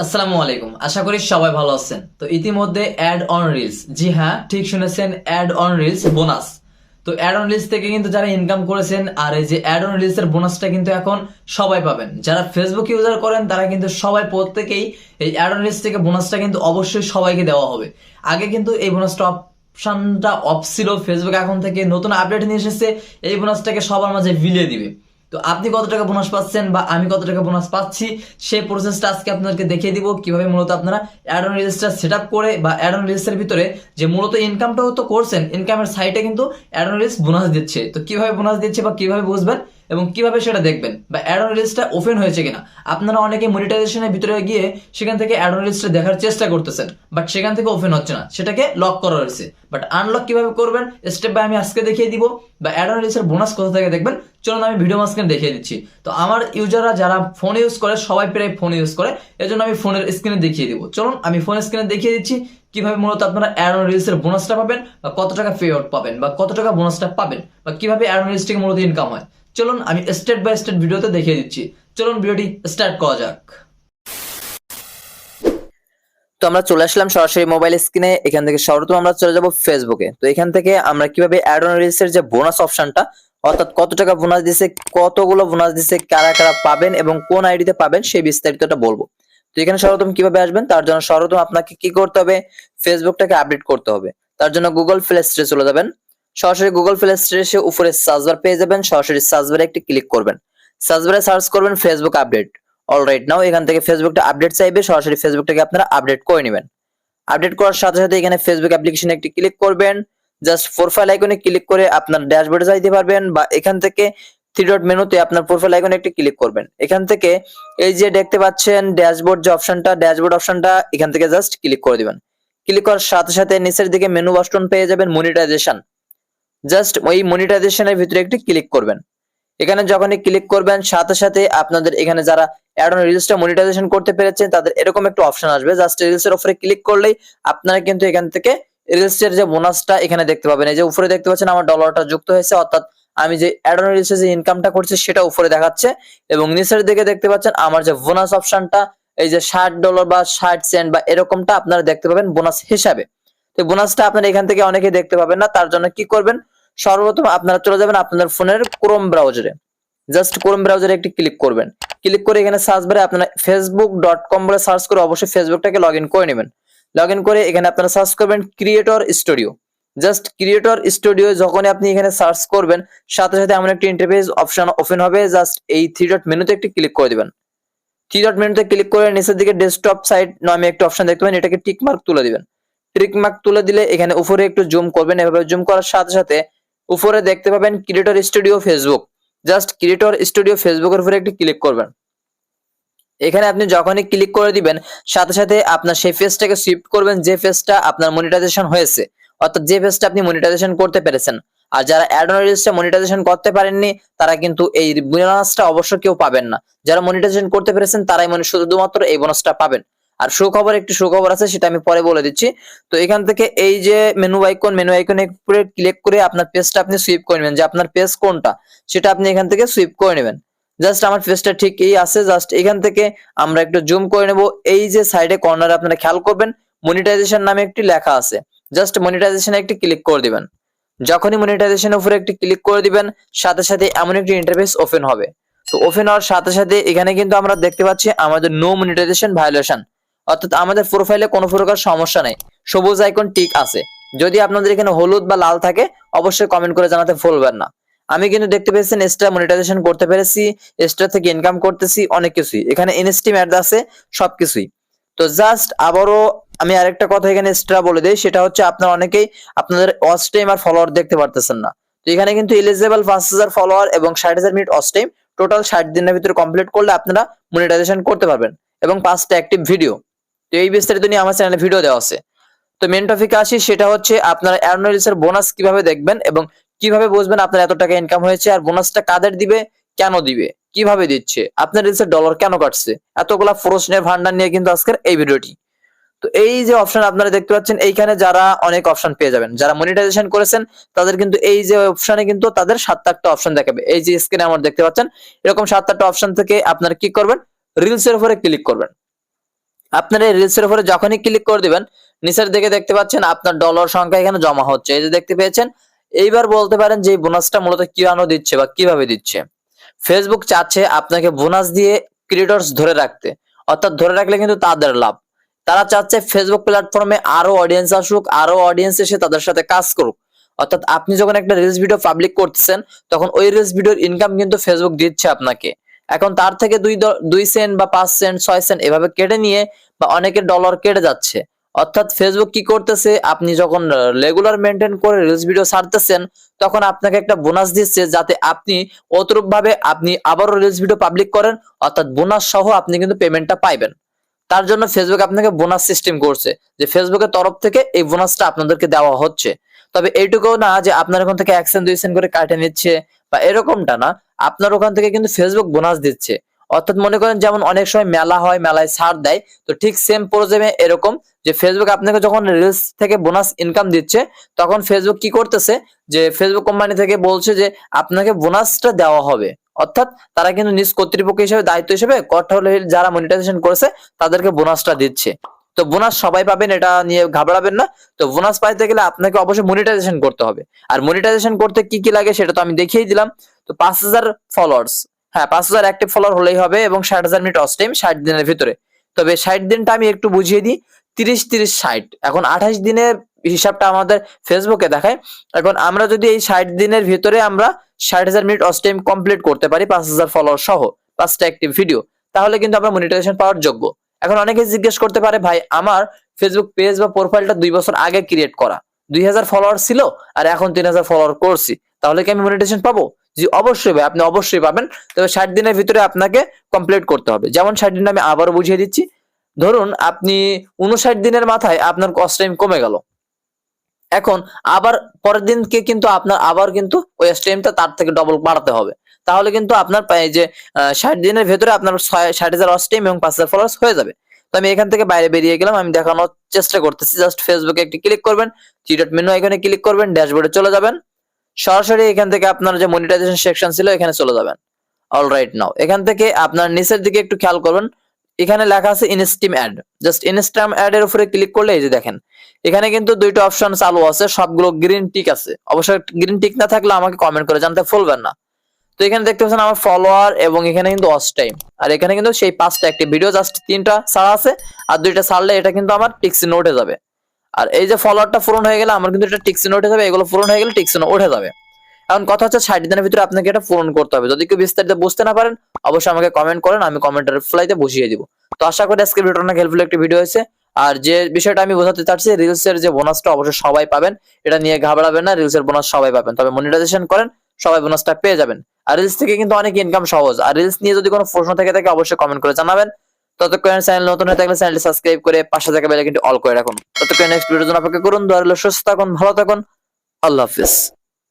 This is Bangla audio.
আসসালামু আলাইকুম, আশা করি সবাই ভালো আছেন। তো ইতিমধ্যে অ্যাড অন রিলস, জি হ্যাঁ ঠিক শুনেছেন, অ্যাড অন রিলস বোনাস। তো অ্যাড অন রিলস থেকে কিন্তু যারা ইনকাম করেছেন, আর এই যে অ্যাড অন রিলস এর বোনাসটা কিন্তু এখন সবাই পাবেন। যারা ফেসবুক ইউজার করেন তারা কিন্তু সবাই প্রত্যেকেই এই অ্যাড অন রিলস থেকে বোনাসটা কিন্তু অবশ্যই সবাইকে দেওয়া হবে। আগে কিন্তু এই বোনাসটা অপশনটা অফ ছিল, ফেসবুক এখন থেকে নতুন আপডেট নিয়ে এসেছে, এই বোনাসটাকে সবার মাঝে বিলিয়ে দিবে। তো আপনি কত টাকা বোনাস পাচ্ছেন বা আমি কত টাকা বোনাস পাচ্ছি, সেই প্রসেসটা আজকে আপনাদেরকে দেখিয়ে দিব, কিভাবে মূলত আপনারা add on register set up করে বা অ্যাড অন রেজিস্টার ভিতরে যে মূলত ইনকামটাও তো করছেন, ইনকামের সাইটে কিন্তু অ্যাড অন রেজিস্ট বোনাস দিচ্ছে। তো কিভাবে বোনাস দিচ্ছে বা কিভাবে বুঝবেন এবং কিভাবে সেটা দেখবেন, বা অ্যাড অন রেজিস্টার ওপেন হয়েছে কিনা। আপনারা অনেকে মনিটাইজেশনের ভিতরে গিয়ে সেখান থেকে অ্যাড অন রেজিস্টার দেখার চেষ্টা করতেছেন, বাট সেখান থেকে ওপেন হচ্ছে না, সেটাকে লক করা রয়েছে। বাট আনলক কিভাবে করবেন স্টেপ বাই আমি আজকে দেখিয়ে দিব। বা অ্যাড অন রেজিস্টার বোনাস কোথা থেকে দেখবেন চলুন আমি ভিডিও মাঝখানে দেখিয়ে দিচ্ছি। তো আমার ইউজাররা যারা ফোন ইউজ করে, সবাই প্রায় ফোন ইউজ করে, এজন্য আমি ফোনের স্ক্রিনে দেখিয়ে দিব। চলুন আমি ফোনের স্ক্রিনে দেখিয়ে দিচ্ছি কিভাবে মূলত আপনারা অ্যাড অন রিলসের বোনাসটা পাবেন, বা কত টাকা পে আউট পাবেন, বা কত টাকা বোনাসটা পাবেন, বা কিভাবে অ্যাড অন রিলস থেকে মূলত ইনকাম হয়। চলুন আমি স্টেপ বাই স্টেপ ভিডিওতে দেখিয়ে দিচ্ছি। চলুন ভিডিওটি স্টার্ট করা যাক। তো আমরা চলে আসলাম সরাসরি মোবাইল স্ক্রিনে। এখান থেকে সর্বপ্রথম আমরা চলে যাব ফেসবুকে। তো এখান থেকে আমরা কিভাবে অ্যাড অন রিলসের যে বোনাস অপশনটা, অর্থাৎ কত টাকা বোনাস দিছে, কতগুলো বোনাস দিছে, কারা কারা পাবেন এবং কোন আইডিতে পাবেন সেই বিস্তারিতটা বলবো। তো এখানে সর্বপ্রথম কিভাবে আসবেন, তার জন্য সর্বপ্রথম আপনাকে কি করতে হবে, ফেসবুকটাকে আপডেট করতে হবে। তার জন্য গুগল প্লে স্টোরে চলে যাবেন। সরাসরি গুগল প্লে স্টোরে এসে উপরে সার্চ বার পেয়ে যাবেন, সরাসরি সার্চ বারে একটি ক্লিক করবেন। সার্চ বারে সার্চ করবেন ফেসবুক আপডেট। অলরাইট নাও এখান থেকে ফেসবুকটা আপডেট চাইবে, সরাসরি ফেসবুকটাকে আপনারা আপডেট করে নেবেন। আপডেট করার সাথে সাথে এখানে ফেসবুক অ্যাপ্লিকেশনে একটি ক্লিক করবেন। জাস্ট প্রোফাইল আইকনে ক্লিক করে আপনার ড্যাশবোর্ডে যাইতে পারবেন, বা এখান থেকে থ্রি ডট মেনুতে আপনার প্রোফাইল আইকনে একটি ক্লিক করবেন। এখান থেকে এই যে দেখতে পাচ্ছেন ড্যাশবোর্ড, যে অপশনটা, ড্যাশবোর্ড অপশনটা এখান থেকে জাস্ট ক্লিক করে দিবেন। ক্লিক করার সাথে সাথে নিচের দিকে মেনু বাটন পেয়ে যাবেন মনিটাইজেশন। জাস্ট ওই মনিটাইজেশনের ভিতরে একটি ক্লিক করবেন। এখানে যখনই ক্লিক করবেন সাথে সাথে আপনাদের এখানে যারা অ্যাড অন রিলসটা মনিটাইজেশন করতে পেরেছেন তাদের এরকম একটা অপশন আসবে। জাস্ট রিলসের উপরে ক্লিক করলেই আপনারা কিন্তু এখান থেকে রিলসের যে বোনাসটা এখানে দেখতে পাবেন। এই যে উপরে দেখতে পাচ্ছেন আমার ডলারটা যুক্ত হয়েছে, অর্থাৎ আমি যে অ্যাড অন রিলসে যে ইনকামটা করছি সেটা উপরে দেখাচ্ছে, এবং নিচের দিকে দেখতে পাচ্ছেন আমার যে বোনাস অপশনটা, এই যে $60 বা 60 সেন্ট বা এরকমটা আপনারা দেখতে পাবেন বোনাস হিসাবে। তো বোনাসটা আপনারা এখান থেকে অনেকে দেখতে পাবেন না, তার জন্য কি করবেন, সর্বপ্রথম আপনারা চলে যাবেন আপনাদের ফোনের ক্রোম ব্রাউজারে। জাস্ট ক্রোম ব্রাউজারে একটি ক্লিক করবেন। ক্লিক করে এখানে সার্চ বারে আপনারা facebook.com বলে সার্চ করে অবশ্যই ফেসবুকটাকে লগ ইন করে নেবেন। লগ ইন করে এখানে আপনারা সার্চ করবেন creator studio. Just creator studio যখনই আপনি এখানে সার্চ করবেন সাথে সাথে এমন একটি ইন্টারফেস অপশন ওপেন হবে। জাস্ট এই থ্রি ডট মেনুতে একটি ক্লিক করে দিবেন। থ্রি ডট মেনুতে ক্লিক করে নিচের দিকে ডেস্কটপ সাইট নামে একটা অপশন দেখতে পাবেন, এটাকে টিক মার্ক তুলে দিবেন। টিক মার্ক তুলে দিলে এখানে উপরে একটু জুম করবেন। এভাবে জুম করার সাথে সাথে উপরে দেখতে পাবেন creator studio Facebook. Just creator studio ফেসবুকের উপরে একটি ক্লিক করবেন। এখানে আপনি যখনই ক্লিক করে দিবেন সাথে সাথে আপনার সেই পেজটাকে শিফট করবেন যে পেজটা আপনার মনিটাইজেশন হয়েছে, অর্থাৎ যে পেজটা আপনি মনিটাইজেশন করতে পেরেছেন। আর যারা অ্যাড অন রিলসটা মনিটাইজেশন করতে পারেননি তারা কিন্তু এই বোনাসটা অবশ্য কেউ পাবেন না। যারা মনিটাইজেশন করতে পেরেছেন তারাই শুধুমাত্র এই বোনাসটা পাবেন। আর সুখবর, একটি সুখবর আছে, সেটা আমি পরে বলে দিচ্ছি। তো এখান থেকে এই যে মেনু আইকনে উপরে ক্লিক করে আপনার পেজটা আপনি সুইপ করে নেবেন, যে আপনার পেজ কোনটা সেটা আপনি এখান থেকে সুইপ করে নেবেন। জাস্ট আমার পেজটা ঠিক এই আছে। জাস্ট এখান থেকে আমরা একটু জুম করে নেব। এই যে সাইডে কর্নারে আপনারা খেয়াল করবেন মনিটাইজেশন নামে একটি লেখা আছে। জাস্ট মনিটাইজেশনে একটি ক্লিক করে দিবেন। যখনই মনিটাইজেশনের উপরে একটি ক্লিক করে দিবেন সাথে সাথে এমন একটি ইন্টারফেস ওপেন হবে। তো ওপেন হওয়ার সাথে সাথে এখানে কিন্তু আমরা দেখতে পাচ্ছি আমাদের নো মনিটাইজেশন ভায়োলেশন, অর্থাৎ আমাদের প্রোফাইলে কোনো প্রকার সমস্যা নেই, সবুজ আইকন টিক আছে। যদি আপনাদের এখানে হলুদ বা লাল থাকে অবশ্যই কমেন্ট করে জানাতে ভুলবেন না। আমি কিন্তু দেখতে পেয়েছেন এক্সট্রা মনিটাইজেশন করতে পেরেছি, এক্সট্রা থেকে ইনকাম করতেছি, অনেক কিছুই এখানে ইনস্টিম অ্যাড আছে, সবকিছুই। তো জাস্ট আবারও আমি আরেকটা কথা এখানে এক্সট্রা বলে দেই, সেটা হচ্ছে আপনারা অনেকেই আপনাদের ওয়াচ টাইম আর ফলোয়ার দেখতে পারতেছেন না। তো এখানে কিন্তু এলিজিবল 5000 ফলোয়ার এবং 60,000 মিনিট ওয়াচ টাইম, টোটাল 60 দিনের ভিতরে কমপ্লিট করলে আপনারা মনিটাইজেশন করতে পারবেন, এবং 5টা অ্যাক্টিভ ভিডিও। তো এই বিস্তারিত নিয়ে আমার চ্যানেলে ভিডিও দেওয়া আছে। তো মেন টপিকে আসি, সেটা হচ্ছে আপনারা অ্যাড অন রিলসের বোনাস কিভাবে দেখবেন এবং কিভাবে বুঝবেন আপনার এত টাকা ইনকাম হয়েছে, আর বোনাসটা কাদের দিবে, কেন দিবে, কিভাবে দিচ্ছে, আপনার রিলসের ডলার কেন কাটছে, এতগুলা প্রশ্নের ভান্ডার নিয়ে কিন্তু আজকের এই ভিডিওটি। তো এই যে অপশন আপনারা দেখতে পাচ্ছেন, এইখানে যারা অনেক অপশন পেয়ে যাবেন, যারা মনিটাইজেশন করেছেন তাদের কিন্তু এই যে অপশনে কিন্তু তাদের 7-8টা অপশন দেখাবে। এই যে স্ক্রিনে আমার দেখতে পাচ্ছেন এরকম 7-8টা অপশন থেকে আপনারা কি করবেন, রিলসের উপরে ক্লিক করবেন। আপনার এই রিলসের উপরে যখনই ক্লিক করে দিবেন, নিচের দিকে দেখতে পাচ্ছেন আপনার ডলার সংখ্যা এখানে জমা হচ্ছে, এই যে দেখতে পেয়েছেন। এইবার বলতে পারেন যে এই বোনাসটা মূলত কিভাবে দিচ্ছে বা কিভাবে দিচ্ছে। ফেসবুক চাচ্ছে আপনাকে বোনাস দিয়ে ক্রিয়েটরস ধরে রাখতে, অর্থাৎ ধরে রাখলে কিন্তু তাদের লাভ। তারা চাচ্ছে ফেসবুক প্ল্যাটফর্মে আরো অডিয়েন্স আসুক, আরো অডিয়েন্স এসে তাদের সাথে কাজ করুক। অর্থাৎ আপনি যখন একটা রিলস ভিডিও পাবলিক করতেছেন, তখন ওই রিলস ভিডিওর ইনকাম কিন্তু ফেসবুক দিচ্ছে আপনাকে। এখন তার থেকে 2 সেন্ট বা 5 সেন্ট 6 সেন্ট এভাবে কেটে নিয়ে, বা অনেকের ডলার কেটে যাচ্ছে। অর্থাৎ ফেসবুক কি করতেছে, আপনি যখন রেগুলার মেনটেন করে রিলস ভিডিও ছাড়তেছেন, তখন আপনাকে একটা বোনাস দিচ্ছে, যাতে আপনি অতরূপ ভাবে আপনি আবারও রিলস ভিডিও পাবলিক করেন, অর্থাৎ বোনাস সহ আপনি কিন্তু পেমেন্টটা পাইবেন। তার জন্য ফেসবুক আপনাকে বোনাস সিস্টেম করছে, যে ফেসবুকের তরফ থেকে এই বোনাসটা আপনাদেরকে দেওয়া হচ্ছে। তবে এইটুকুও না যে আপনার ওখান থেকে 1 সেন্ট 2 সেন্ট করে কাটে নিচ্ছে বা এরকমটা না, আপনার ওখান থেকে কিন্তু ফেসবুক বোনাস দিচ্ছে। অর্থাৎ মনে করেন যেমন অনেক সময় মেলা হয়, মেলায় ছাড় দেয়, তো ঠিক সেম প্রজেক্টে এরকম যে ফেসবুক আপনাকে যখন রিলস থেকে বোনাস ইনকাম দিচ্ছে, তখন ফেসবুক কি করতেছে, যে ফেসবুক কোম্পানি থেকে বলছে যে আপনাকে বোনাসটা দেওয়া হবে। অর্থাৎ তারা কিন্তু নিজ কর্তৃপক্ষ হিসেবে, দায়িত্ব হিসেবে 𝗕𝗘𝗀𝗏 যারা মনিটাইজেশন করেছে তাদেরকে বোনাসটা দিচ্ছে। তো বোনাস সবাই পাবেন, এটা নিয়ে ঘাবড়াবেন না। তো বোনাস পাইতে গেলে আপনাকে অবশ্যই মনিটাইজেশন করতে হবে। আর মনিটাইজেশন করতে কি কি লাগে সেটা তো আমি দেখিয়ে দিলাম। তো 5000 ফলোয়ার্স, হ্যাঁ 5000 অ্যাক্টিভ ফলোয়ার হলেই হবে, এবং 60000 মিনিট অস টাইম 60 দিনের ভিতরে। তবে 60 দিনটা আমি একটু বুঝিয়ে দিই। 30-30-60, এখন 28 দিনের হিসাবটা আমাদের ফেসবুকে দেখায়। এখন আমরা যদি এই 60 দিনের ভিতরে আমরা 60000 মিনিট অস টাইম কমপ্লিট করতে পারি 5000 ফলোয়ার সহ 5টা অ্যাক্টিভ ভিডিও, তাহলে কিন্তু আমরা মনিটাইজেশন পাওয়ার যোগ্য। এখন অনেকে জিজ্ঞেস করতে পারে, ভাই আমার ফেসবুক পেজ বা প্রোফাইলটা 2 বছর আগে ক্রিয়েট করা, 2000 ফলোয়ার ছিল আর এখন 3000 ফলোয়ার করছি, তাহলে কি আমি মনিটাইজেশন পাবো? জি অবশ্যই ভাই, আপনি অবশ্যই পাবেন। তবে 60 দিনের ভিতরে আপনাকে কমপ্লিট করতে হবে। যেমন 60 দিন আমি আবারও বুঝিয়ে দিচ্ছি। ধরুন আপনি 59 দিনের মাথায় আপনার কস্ট টাইম কমে গেল, এখন আবার পরের দিনকে কিন্তু আপনার আবার কিন্তু ওই টাইমটা তার থেকে ডবল বাড়াতে হবে। তাহলে কিন্তু আপনার এই যে 60 দিনের ভেতরে আপনার 60,000 ওয়াচ টাইম এবং 5000 ফলোয়ার্স হয়ে যাবে। তো আমি এখান থেকে বাইরে বেরিয়ে গেলাম, আমি দেখানোর চেষ্টা করতেছি। জাস্ট ফেসবুকে একটি ক্লিক করবেন, থ্রি ডট মেনু আইকনে ক্লিক করবেন, ড্যাশবোর্ডে চলে যাবেন, সরাসরি এখান থেকে আপনার যে মনিটাইজেশন সেকশন ছিল এখানে চলে যাবেন। অলরাইট, নাও এখান থেকে আপনার নিচের দিকে একটু খেয়াল করবেন, এখানে লেখা আছে ইনস্টিম অ্যাড। জাস্ট ইনস্টাম অ্যাড এর উপরে ক্লিক করলে এই যে দেখেন, এখানে কিন্তু দুইটা অপশন চালু আছে, সবগুলো গ্রিন টিক আছে। অবশ্যই গ্রিন টিক না থাকলে আমাকে কমেন্ট করে জানতে ভুলবেন না। তো এখানে দেখতে পাচ্ছেন আমার ফলোয়ার, এবং এখানে কিন্তু ওয়াচ টাইম, আর এখানে কিন্তু সেই 5টা একটি ভিডিও, জাস্ট 3টা ছাড়া আছে, আর 2টা ছাড়লে এটা কিন্তু আমার টিকসিনে উঠে যাবে। আর এই যে ফলোয়ারটা পূরণ হয়ে গেলে আমার কিন্তু এটা টিকসিনে উঠে যাবে, এগুলো পূরণ হয়ে গেলে টিকসিনে উঠে যাবে। এখন কথা হচ্ছে 60 দিনের ভিতরে আপনাকে এটা পূরণ করতে হবে। যদি কেউ বিস্তারিত বুঝতে না পারেন, অবশ্যই আমাকে কমেন্ট করেন, আমি কমেন্টের রিপ্লাইতে বুঝিয়ে দিব। তো আশা করি আজকের ভিডিওটা অনেক হেল্পফুল একটি ভিডিও হয়েছে। আর যে বিষয়টা আমি বোঝাতে চাচ্ছি, রিলসের যে বোনাসটা অবশ্যই সবাই পাবেন, এটা নিয়ে ঘাবড়াবেন না, রিলসের বোনাস সবাই পাবেন। তবে মনিটাইজেশন করেন, সবাই বোনাসটা পেয়ে যাবেন। আর রিলস থেকে কিন্তু অনেক ইনকাম সহজ। আর রিলস নিয়ে যদি কোনো প্রশ্ন থেকে থাকে অবশ্যই কমেন্ট করে জানাবেন। ততক্ষণ চ্যানেল নতুন হয়ে থাকলে চ্যানেলটি সাবস্ক্রাইব করে পাশে থাকা বেল আইকনটি অল করে রাখুন। ততক্ষণ নেক্সট ভিডিওর জন্য অপেক্ষা করুন। দোয়া রইল, সুস্থ থাকুন, ভালো থাকুন, আল্লাহ হাফেজ।